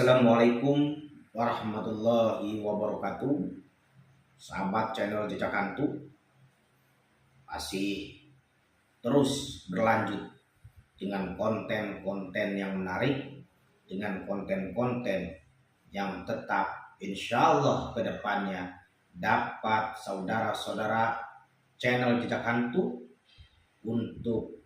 Assalamualaikum warahmatullahi wabarakatuh. Sahabat channel Jejak Hantu, masih terus berlanjut dengan konten-konten yang menarik, dengan konten-konten yang tetap insya Allah kedepannya dapat saudara-saudara channel Jejak Hantu untuk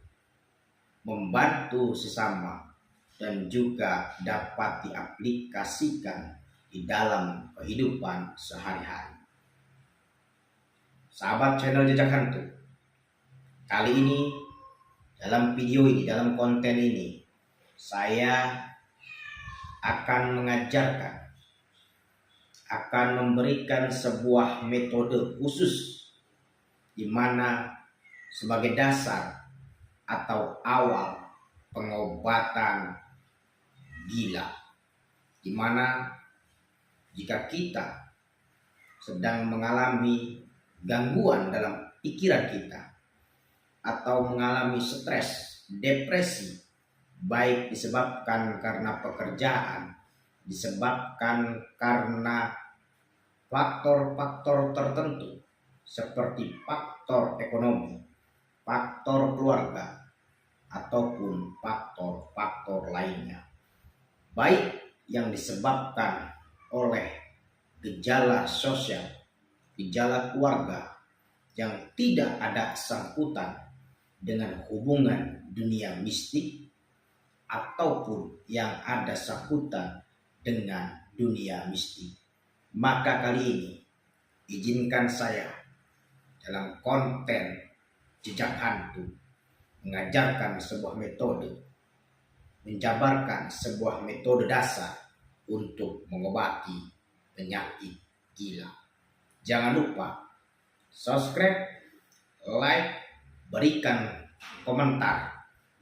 membantu sesama dan juga dapat diaplikasikan di dalam kehidupan sehari-hari. Sahabat channel Jejak Hantu, kali ini dalam video ini, dalam konten ini, saya akan mengajarkan, akan memberikan sebuah metode khusus di mana sebagai dasar atau awal pengobatan gila, di mana jika kita sedang mengalami gangguan dalam pikiran kita atau mengalami stres, depresi, baik disebabkan karena pekerjaan, disebabkan karena faktor-faktor tertentu seperti faktor ekonomi, faktor keluarga, ataupun faktor-faktor lainnya, baik yang disebabkan oleh gejala sosial, gejala keluarga yang tidak ada sangkutan dengan hubungan dunia mistik, ataupun yang ada sangkutan dengan dunia mistik. Maka kali ini izinkan saya dalam konten Jejak Hantu mengajarkan sebuah metode, menjabarkan sebuah metode dasar untuk mengobati penyakit gila. Jangan lupa subscribe, like, berikan komentar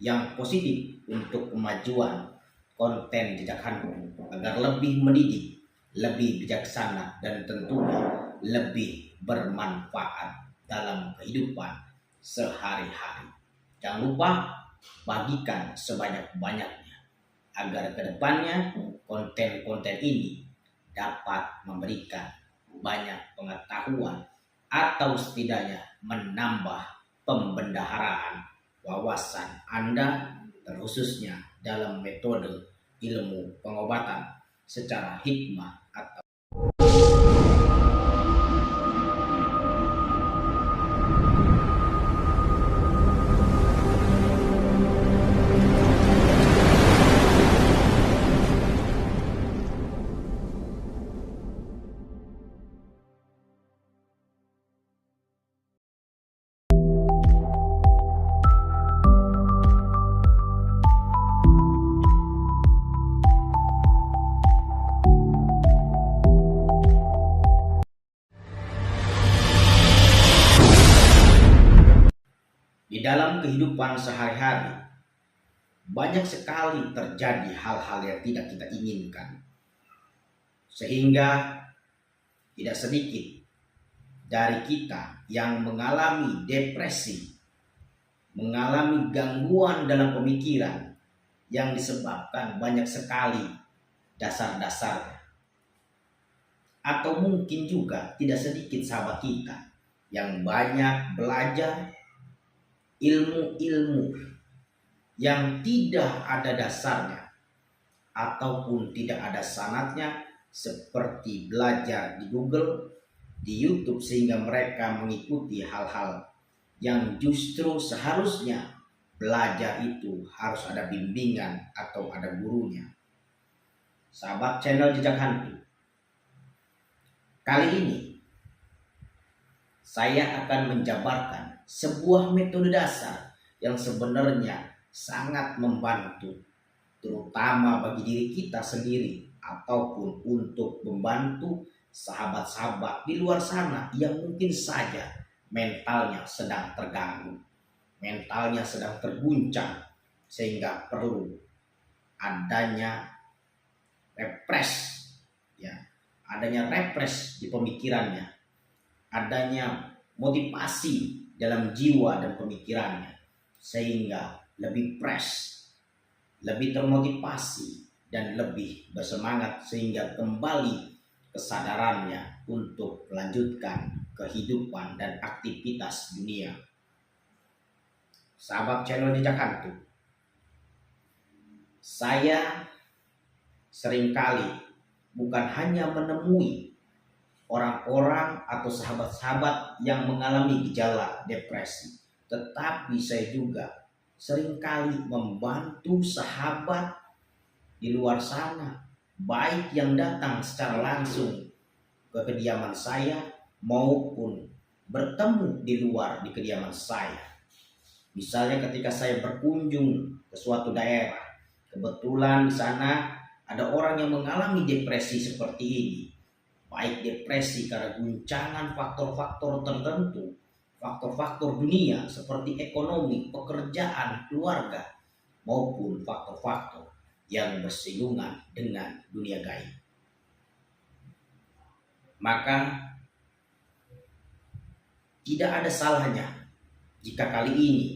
yang positif untuk kemajuan konten Jejak Hantu agar lebih mendidik, lebih bijaksana, dan tentunya lebih bermanfaat dalam kehidupan sehari-hari. Jangan lupa bagikan sebanyak-banyaknya agar kedepannya konten-konten ini dapat memberikan banyak pengetahuan atau setidaknya menambah pembendaharaan wawasan Anda, terkhususnya dalam metode ilmu pengobatan secara hikmah atau di dalam kehidupan sehari-hari. Banyak sekali terjadi hal-hal yang tidak kita inginkan, sehingga tidak sedikit dari kita yang mengalami depresi, mengalami gangguan dalam pemikiran yang disebabkan banyak sekali dasar-dasarnya. Atau mungkin juga tidak sedikit sahabat kita yang banyak belajar ilmu-ilmu yang tidak ada dasarnya ataupun tidak ada sanadnya, seperti belajar di Google, di YouTube, sehingga mereka mengikuti hal-hal yang justru seharusnya belajar itu harus ada bimbingan atau ada gurunya. Sahabat channel Jejak Hantu, kali ini saya akan menjabarkan sebuah metode dasar yang sebenarnya sangat membantu, terutama bagi diri kita sendiri ataupun untuk membantu sahabat-sahabat di luar sana yang mungkin saja mentalnya sedang terganggu, mentalnya sedang terguncang, sehingga perlu adanya adanya refresh di pemikirannya, adanya motivasi dalam jiwa dan pemikirannya, sehingga lebih fresh, lebih termotivasi, dan lebih bersemangat sehingga kembali kesadarannya untuk melanjutkan kehidupan dan aktivitas dunia. Sahabat channel Jejak Hantu, saya seringkali bukan hanya menemui orang-orang atau sahabat-sahabat yang mengalami gejala depresi, tetapi saya juga seringkali membantu sahabat di luar sana, baik yang datang secara langsung ke kediaman saya maupun bertemu di luar di kediaman saya. Misalnya ketika saya berkunjung ke suatu daerah, kebetulan di sana ada orang yang mengalami depresi seperti ini. Baik depresi karena guncangan faktor-faktor tertentu, faktor-faktor dunia seperti ekonomi, pekerjaan, keluarga, maupun faktor-faktor yang bersinggungan dengan dunia gaib. Maka tidak ada salahnya jika kali ini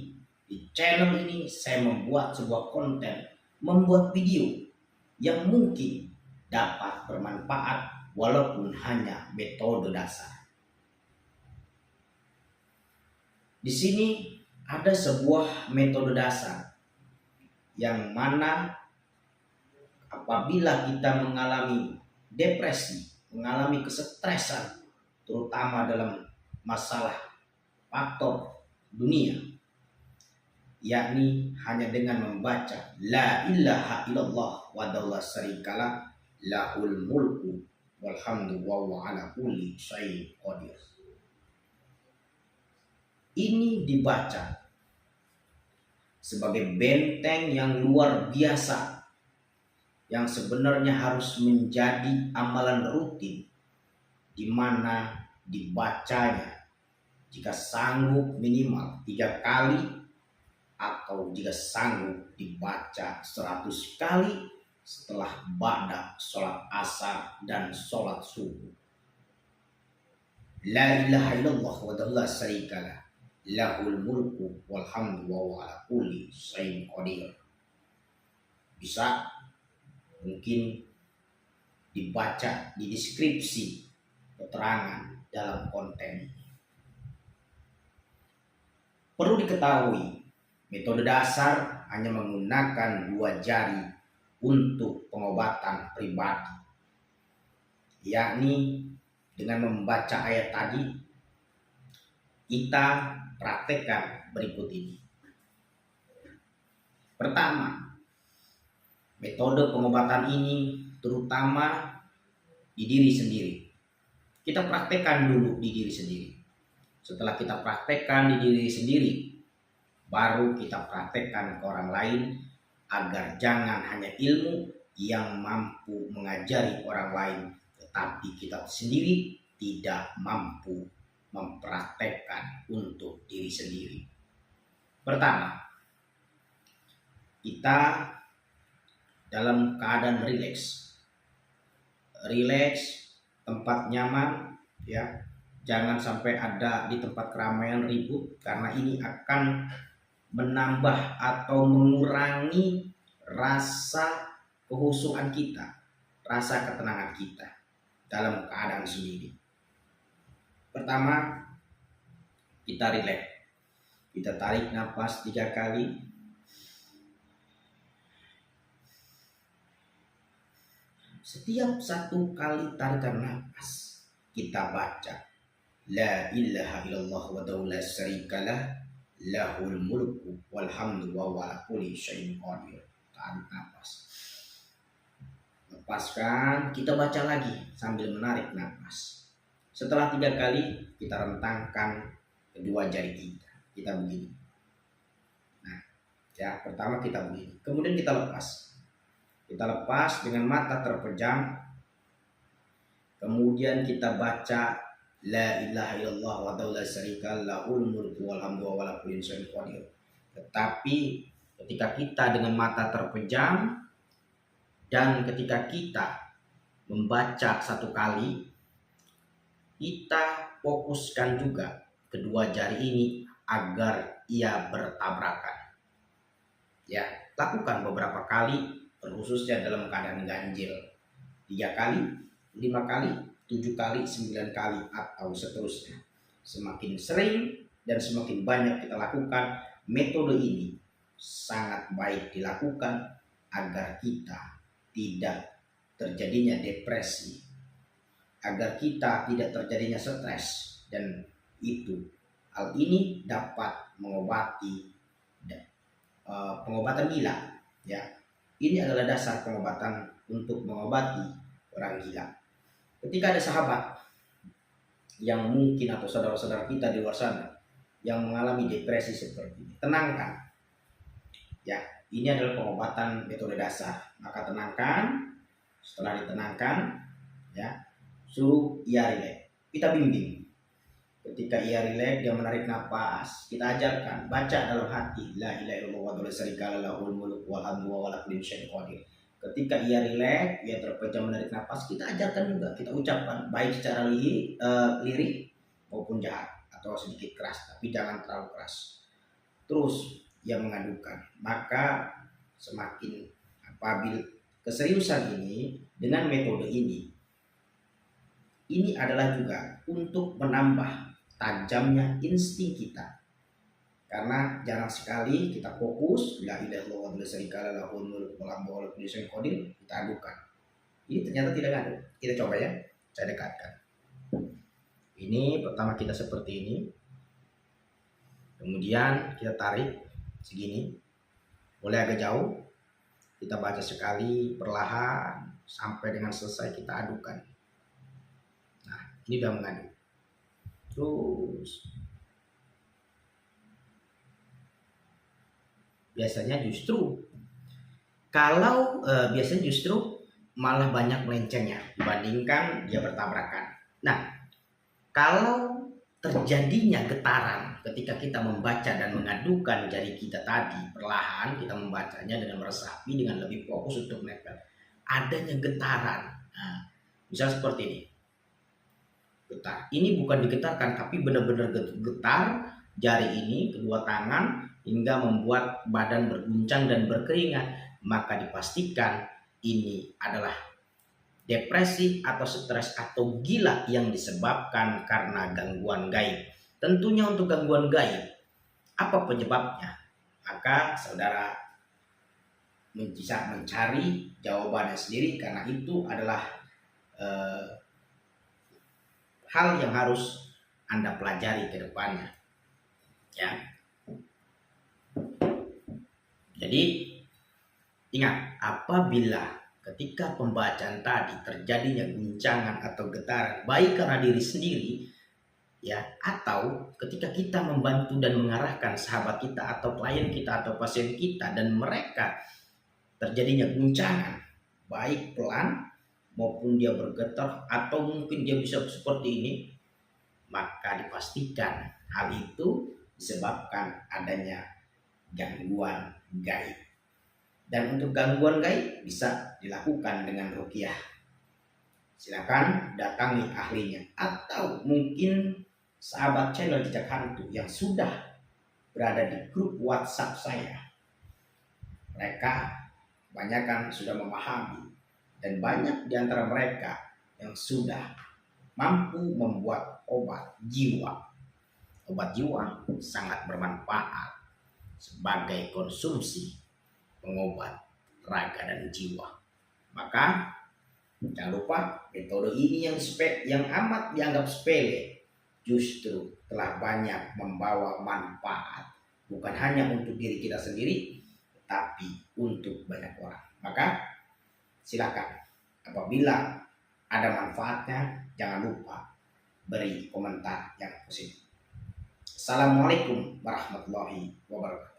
di channel ini saya membuat sebuah konten, membuat video yang mungkin dapat bermanfaat walaupun hanya metode dasar. Di sini ada sebuah metode dasar yang mana apabila kita mengalami depresi, mengalami kesetresan, terutama dalam masalah faktor dunia, yakni hanya dengan membaca la ilaha illallah wahdahu la syarikalah lahul mulku walhamdu wa huwa ala kulli syai'in qadir. Ini dibaca sebagai benteng yang luar biasa yang sebenarnya harus menjadi amalan rutin di mana dibacanya jika sanggup minimal 3 kali atau jika sanggup dibaca 100 kali setelah ba'da sholat asar dan sholat subuh. La ilaha illallah wahdahu la syarikalah lahul mulku walhamdu wa huwa ala kulli syai'in qadir. Bisa mungkin dibaca di deskripsi keterangan dalam konten ini. Perlu diketahui, metode dasar hanya menggunakan 2 jari untuk pengobatan pribadi, yakni dengan membaca ayat tadi. Kita praktekkan berikut ini. Pertama, metode pengobatan ini terutama di diri sendiri. Kita praktekkan dulu di diri sendiri. Setelah kita praktekkan di diri sendiri, baru kita praktekkan ke orang lain, agar jangan hanya ilmu yang mampu mengajari orang lain, tetapi kita sendiri tidak mampu mempraktekkan untuk diri sendiri. Pertama, kita dalam keadaan rileks, tempat nyaman, ya. Jangan sampai ada di tempat keramaian ribut, karena ini akan menambah atau mengurangi rasa kehusuan kita, rasa ketenangan kita dalam keadaan sendiri. Pertama, kita rileks. Kita tarik nafas 3 kali. Setiap 1 kali tarikan nafas, kita baca la ilaha illallah wahdahu la syarikalah lahul mulku walhamdu wa huwa ala kulli syai'in qadir. Tarik nafas, lepaskan, kita baca lagi sambil menarik nafas. Setelah 3 kali, kita rentangkan kedua jari kita begini. Nah, ya, pertama kita begini, kemudian kita lepas. Kita lepas dengan mata terpejam. Kemudian kita baca la ilaha illallah wahdahu la syarikalah lahul mulku walhamdu wa huwa ala kulli syai'in qadir. Tetapi ketika kita dengan mata terpejam dan ketika kita membaca 1 kali, kita fokuskan juga kedua jari ini agar ia bertabrakan. Ya, lakukan beberapa kali, terkhususnya dalam keadaan ganjil 3 kali, 5 kali, 7 kali, 9 kali, atau seterusnya. Semakin sering dan semakin banyak kita lakukan, metode ini sangat baik dilakukan agar kita tidak terjadinya depresi, agar kita tidak terjadinya stres, dan hal ini dapat mengobati pengobatan gila. Ya, ini adalah dasar pengobatan untuk mengobati orang gila. Ketika ada sahabat yang mungkin atau saudara-saudara kita di luar sana yang mengalami depresi seperti ini, tenangkan. Ya, ini adalah pengobatan metode dasar. Maka tenangkan. Setelah ditenangkan, ya, suruh ia rileks. Kita bimbing. Ketika ia rileks, dia menarik nafas, kita ajarkan, baca dalam hati, la ilaha illallah wa la syarika lahul mulku wal hamdu wa la kulli syai'in qadir. Ketika ia rileks, ia terpejam menarik nafas, kita ajarkan juga, kita ucapkan baik secara lirik maupun jahat atau sedikit keras, tapi jangan terlalu keras. Terus ia mengadukan, maka semakin apabila keseriusan ini dengan metode ini adalah juga untuk menambah tajamnya insting kita, karena jarang sekali kita fokus la ilaha illallah wa la syarika lahul mulku wal hamdu wa la kulli syai'in qadir, kita adukan. Ini ternyata tidak ngadu. Kita coba ya, saya dekatkan. Ini pertama kita seperti ini, kemudian kita tarik segini, boleh agak jauh, kita baca sekali perlahan sampai dengan selesai kita adukan. Nah, ini udah mengadu. Terus biasanya justru malah banyak melencengnya dibandingkan dia bertabrakan. Nah, kalau terjadinya getaran ketika kita membaca dan mengadukan jari kita tadi, perlahan kita membacanya dengan meresapi, dengan lebih fokus untuk menempel, adanya getaran. Nah, misal seperti ini. Getar. Ini bukan digetarkan, tapi benar-benar getar jari ini, kedua tangan, hingga membuat badan berguncang dan berkeringat. Maka dipastikan ini adalah depresi atau stres atau gila yang disebabkan karena gangguan gaib. Tentunya untuk gangguan gaib, apa penyebabnya? Maka saudara bisa mencari jawabannya sendiri, karena itu adalah hal yang harus Anda pelajari ke depannya. Ya. Jadi ingat, apabila ketika pembacaan tadi terjadinya guncangan atau getaran, baik karena diri sendiri, ya, atau ketika kita membantu dan mengarahkan sahabat kita atau klien kita atau pasien kita dan mereka terjadinya guncangan, baik pelan maupun dia bergetar atau mungkin dia bisa seperti ini, maka dipastikan hal itu disebabkan adanya gangguan gaib. Dan untuk gangguan gaib bisa dilakukan dengan ruqyah. Silakan datangi ahlinya, atau mungkin sahabat channel Jejak Hantu yang sudah berada di grup WhatsApp saya. Mereka kebanyakan sudah memahami, dan banyak di antara mereka yang sudah mampu membuat obat jiwa. Obat jiwa sangat bermanfaat sebagai konsumsi pengobat raga dan jiwa. Maka jangan lupa, metode ini yang amat dianggap sepele justru telah banyak membawa manfaat, bukan hanya untuk diri kita sendiri, tetapi untuk banyak orang. Maka silakan, apabila ada manfaatnya, jangan lupa beri komentar yang positif. Assalamualaikum warahmatullahi wabarakatuh.